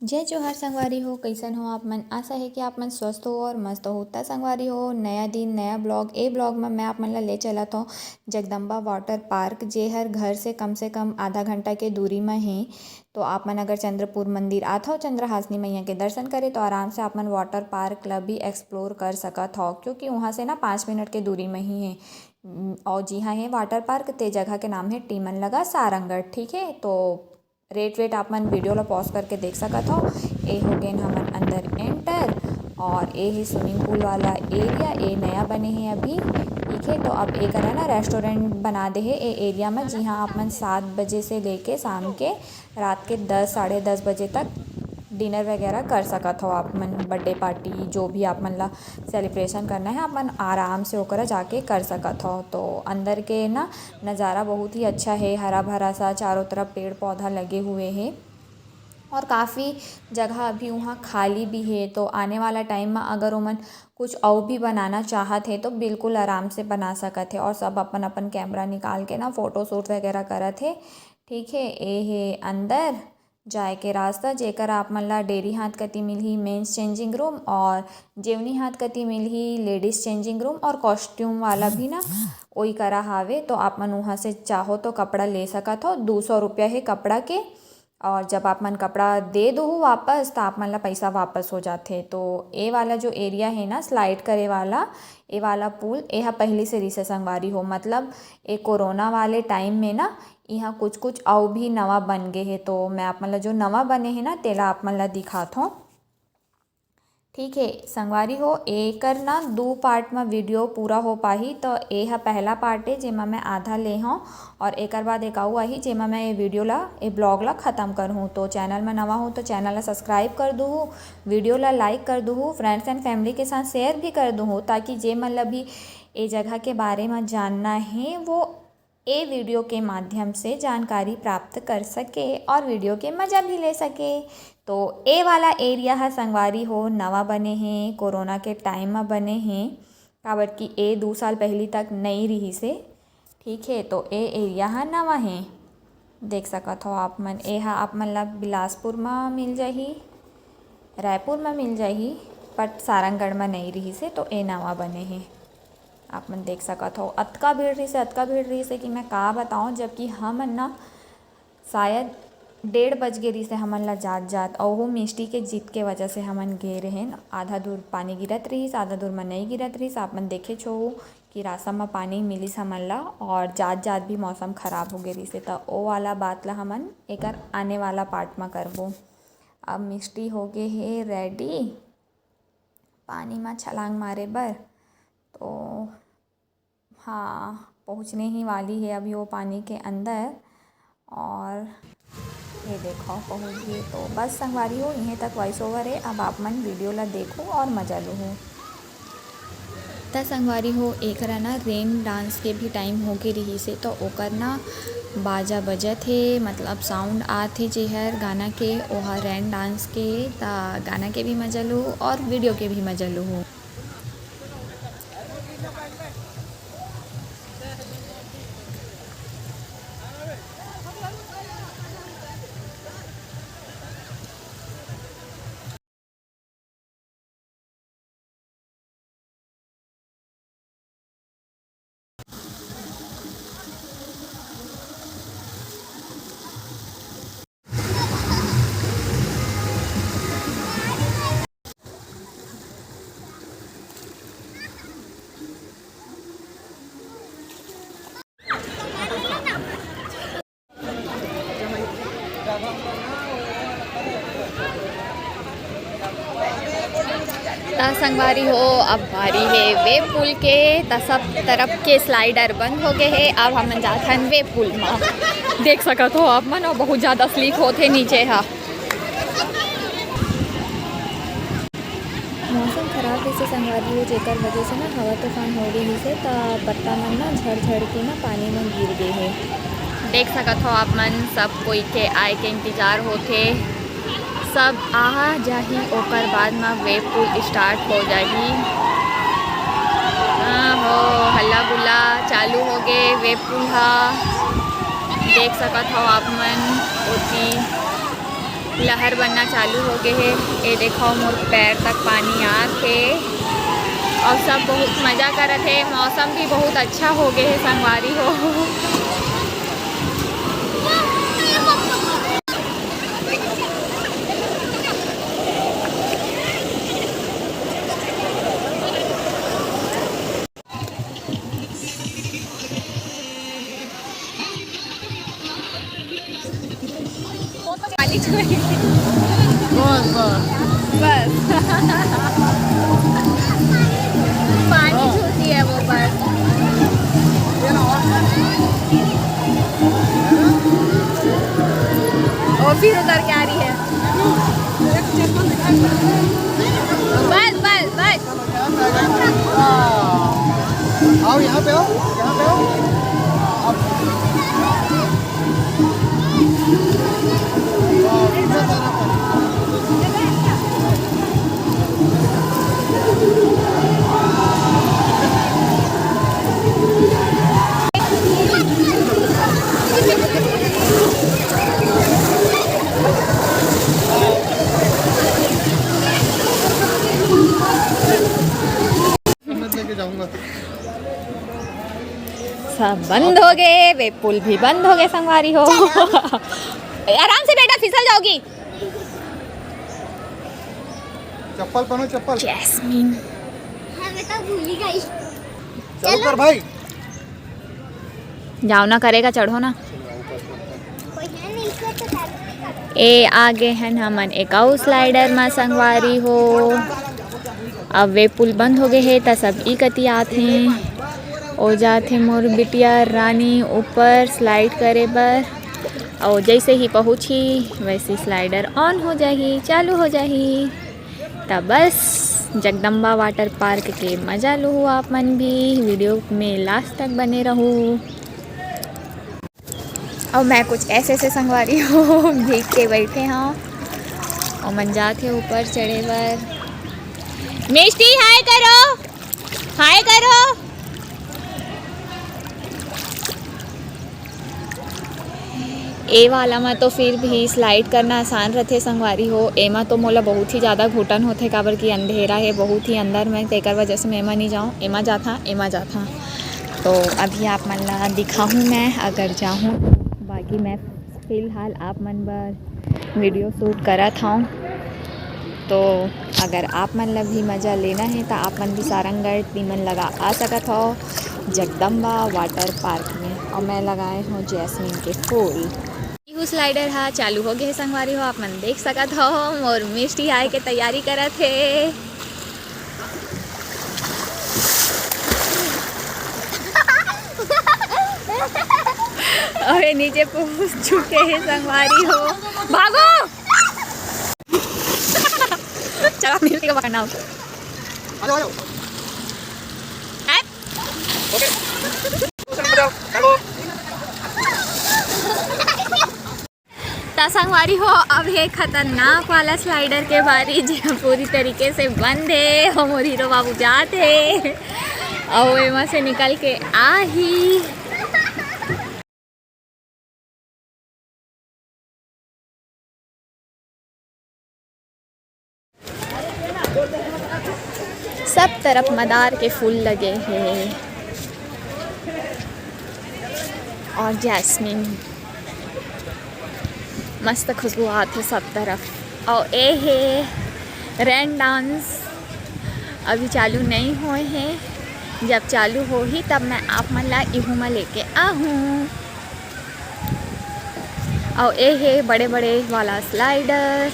जय जोहार संगवारी हो, कैसन हो आप मन। आशा है कि आप मन स्वस्थ हो और मस्त हो। त संगवारी हो, नया दिन नया ब्लॉग। ए ब्लॉग में मैं आप मन ला ले चलत हूँ जगदम्बा वाटर पार्क, जे हर घर से कम आधा घंटा के दूरी में हे। तो आप मन अगर चंद्रपुर मंदिर आत हो चंद्रहासिनी मैया के दर्शन करे तो आराम से आप मन वाटर पार्क ला भी एक्सप्लोर कर सकत हो, क्योंकि वहाँ से ना 5 मिनट के दूरी में ही है। और जी हाँ, है वाटर पार्क। ते जगह के नाम है टीमन लगा सारंगढ़। ठीक है, तो रेट वेट आप मन वीडियो ला पॉज करके देख सकत हो। ए हो गए हमन अंदर एंटर, और ए ही स्विमिंग पूल वाला एरिया। ए नया बने हैं अभी। ठीक है, तो अब एक करा ना रेस्टोरेंट बना दे है ए एरिया में, जी हाँ। आप मन 7 बजे से लेके शाम के रात के 10 साढ़े 10 बजे तक डिनर वगैरह कर सकत हो। आप मन बर्थडे पार्टी जो भी आप मन ला सेलिब्रेशन करना है, आप मन आराम से ओकरा जाके कर सकत हो। तो अंदर के ना नज़ारा बहुत ही अच्छा है, हरा भरा सा, चारों तरफ पेड़ पौधा लगे हुए हैं। और काफ़ी जगह अभी वहाँ खाली भी है। तो आने वाला टाइम में अगर ओमन कुछ और भी बनाना चाहत है तो बिल्कुल आराम से बना सकत है। और सब अपन अपन कैमरा निकाल के ना फ़ोटो शूट वगैरह करत है। ठीक है, ए है अंदर जाए के रास्ता, जेकर आप मन ला डेरी हाथ कती मिलही मेंस चेंजिंग रूम, और जेवनी हाथ कती मिलही लेडीज़ चेंजिंग रूम, और कॉस्ट्यूम वाला भी ना वही करा हावे। तो आप मन वहाँ से चाहो तो कपड़ा ले सकत हो। 200 रुपया है कपड़ा के। और जब आप मन कपड़ा दे दो वापस तो आप मन ला पैसा वापस हो जाते। तो ए वाला जो एरिया है ना स्लाइड करे वाला, ए वाला पूल, ए हा पहले से रिसे संगवारी हो। मतलब ए कोरोना वाले टाइम में ना यहाँ कुछ कुछ और भी नवा बन गए है। तो मैं आप मन ला जो नवा बने है ना तेला आप मन ला दिखात हूँ। ठीक है संगवारी हो, एकर ना 2 पार्ट में वीडियो पूरा हो पाही। तो ए हा पहला पार्ट है जेमा मैं आधा ले हूँ, और एकर बाद एक आऊ आही जेमा मैं ये वीडियो ला ये ब्लॉग ला ख़त्म कर हूँ। तो चैनल में नवा हूँ तो चैनल ला सब्सक्राइब कर दूँ, वीडियो ला लाइक कर दूँ, फ्रेंड्स एंड फैमिली के साथ शेयर भी कर दूँ, ताकि जे मन ला भी ये जगह के बारे में जानना है वो ए वीडियो के माध्यम से जानकारी प्राप्त कर सके और वीडियो के मज़ा भी ले सके। तो ए वाला एरिया है संगवारी हो नवा बने हैं, कोरोना के टाइम में बने हैं, काबर कि ए 2 साल पहली तक नहीं रही से। ठीक है, तो ए एरिया है नवा है, देख सकत हो आप मन। ए हा आप मन ला बिलासपुर में मिल जाही, रायपुर में मिल जाही, बट सारंगढ़ में नहीं रही से। तो ए नवा बने हैं, आप मन देख सकत हो। अतका भीड़ रही से कि मैं का बताऊँ। जबकि हमन ना शायद 1:30 बज गे रही से हमन ला जात और वो मिष्टी के जीत के वजह से हमन गे रहे। आधा दूर पानी गिरत रहीस, आधा दूर में नहीं गिरत रहीस। आप मन देखे छो कि रास्ता में पानी मिलिस हमन ला, और जात भी मौसम खराब हो गे रही से। तो ओ वाला बात ला हमन एकर आने वाला पार्ट में करबो। अब मिष्टी हो गए है रेडी पानी में छलांग मारे बर। तो हाँ, पहुँचने ही वाली है अभी वो पानी के अंदर। और ये देखो पहुँच गई। तो बस संगवारी हो, यहीं तक वॉइस ओवर है। अब आप मन वीडियो ला देखो और मजा लो। त संगवारी हो, एकरा ना रेन डांस के भी टाइम हो के रही से। तो ओकर ना बाजा बजत है, मतलब साउंड आत है जेहर गाना के, ओहा रेन डांस के। ता गाना के भी मजा लो और वीडियो के भी मजा लो। ता संगवारी हो, अब बारी है वेव पूल के। ता सब तरफ के स्लाइडर बंद हो गए हैं। अब हम जात हन वेव पूल में, देख सकत हो आप मन। और बहुत ज़्यादा स्लीप होते नीचे हा। मौसम खराब है से संगवारी हो, जेकर वजह से ना हवा तूफान हो रही से। ता पत्ता मन ना झड़ के ना पानी में गिर गए है। देख सकत हो आप मन, सब कोई के आए के इंतजार होते। सब आ जाही, ओकर बाद में वेव पूल स्टार्ट हो जाही। हो हल्ला गुल्ला चालू हो गए वेव पूल हा। देख सकत हो आप मन ओती लहर बनना चालू हो गए है। ये देखो मोर पैर तक पानी आ थे और सब बहुत मज़ा करत है। मौसम भी बहुत अच्छा हो गए है संगवारी हो। बस पानी छूती है वो बस। और फिर उतर के आ रही है। बस बस बस आओ यहाँ पे आओ, यहाँ पे आओ। कितना सारा पानी। लेके जाऊंगा। सब बंद हो गए, वे पुल भी बंद हो गए संगवारी हो। आराम से बेटा, फिसल जाओगी। चप्पल पहनो, चप्पल। जैस्मीन मैं तो भूल ही गई। चलो कर भाई। जाओ ना, करेगा चढ़ो ना। कोई है नहीं इसलिए तो कर। ए आगे है हमन एक आउ स्लाइडर में संगवारी हो। अब वे पुल बंद हो गए है त सब ई कती आथे ओ जाथे मोर बिटिया रानी ऊपर स्लाइड करे बर। और जैसे ही पहुँची वैसे स्लाइडर ऑन हो जाही, चालू हो जाही। तब बस जगदम्बा वाटर पार्क के मज़ा लो आप मन भी। वीडियो में लास्ट तक बने रहो। और मैं कुछ ऐसे से संगवारी हो भीग के बैठे हाँ और मन जाते ऊपर चढ़े बर। मिष्टी हाय करो, हाय करो। ए वाला में तो फिर भी स्लाइड करना आसान रहते संगवारी हो। एमा तो मोला बहुत ही ज़्यादा घुटन होते काबर कि अंधेरा है बहुत ही अंदर में, तेकर वजह से मैं एमा नहीं जाऊँ। एमा जाथा तो अभी आप मन ला दिखाऊँ मैं अगर जाऊँ। बाकी मैं फ़िलहाल आप मन बर वीडियो शूट करत हूँ। तो अगर आप मन ला भी मज़ा लेना है तो आप मन भी सारंगढ़ तीमन लगा आ सकत हो जगदम्बा वाटर पार्क में। और मैं लगाए हूँ जैस्मीन के फूल। स्लाइडर हा चालू हो गए संगवारी हो, आप मन देख सकत हो। और मिष्टी आए के तैयारी करत है। और नीचे पहुंच चुके हैं संगवारी हो। भागो चलो मिलने का पकड़ना हो। संगवारी हो अब है खतरनाक वाला स्लाइडर के बारी जो पूरी तरीके से बंद है। हम और हीरो बाबू जाते और वहाँ से निकल के आ ही सब तरफ मदार के फूल लगे हैं और जैस्मीन मस्त खुशबू आती सब तरफ। और ये है रेन डांस अभी चालू नहीं हुए हैं। जब चालू हो ही तब मैं आप मन ला इहू में लेके आहूँ। और ये है बड़े बड़े वाला स्लाइडर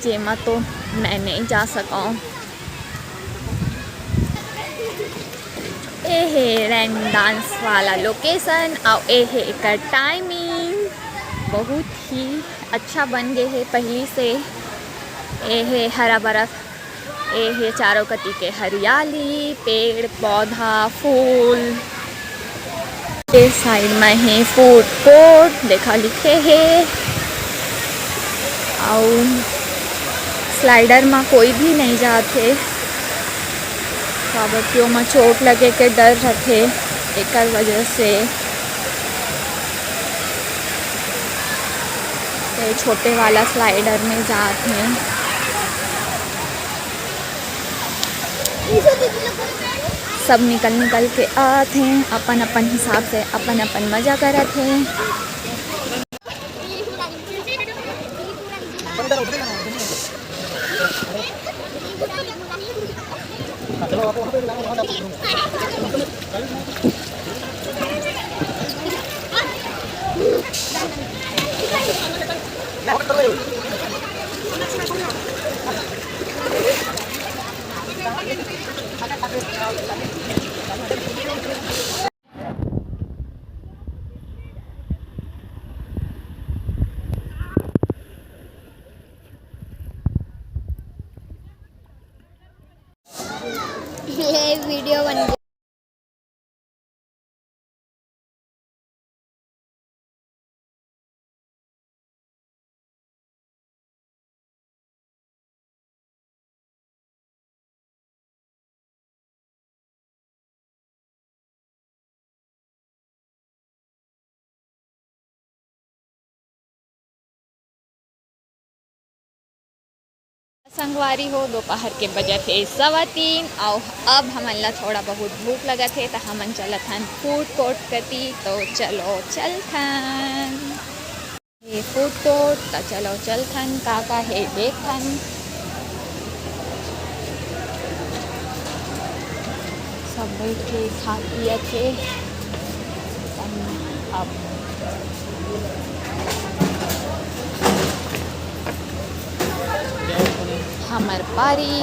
जेमा तो मैं नहीं जा सकूँ। ये है रेन डांस वाला लोकेशन और ये है एक टाइमिंग बहुत ही अच्छा बन गए है पहली से। ये है हरा बर्फ, ये है चारों कती के हरियाली पेड़ पौधा फूल। इस साइड में है फूड कोर्ट देखा लिखे है। और स्लाइडर में कोई भी नहीं जाते काबर में चोट लगे के डर रहते एक वजह से। ये छोटे वाला स्लाइडर में जाते हैं। सब निकल निकल के आते हैं, अपन अपन हिसाब से अपन अपन मज़ा करत हैं। ये वीडियो बन गई। संगवारी हो, दोपहर के बजे थे 3:15 और अब हमन ला थोड़ा बहुत भूख लगा थे तो हमन चलत हन फूड कोर्ट कती। तो चलो चलथन ये फूड कोर्ट, तो चलो चलथन का है देखथन। सब बैठ के खा पिए थे। अब हमर पारी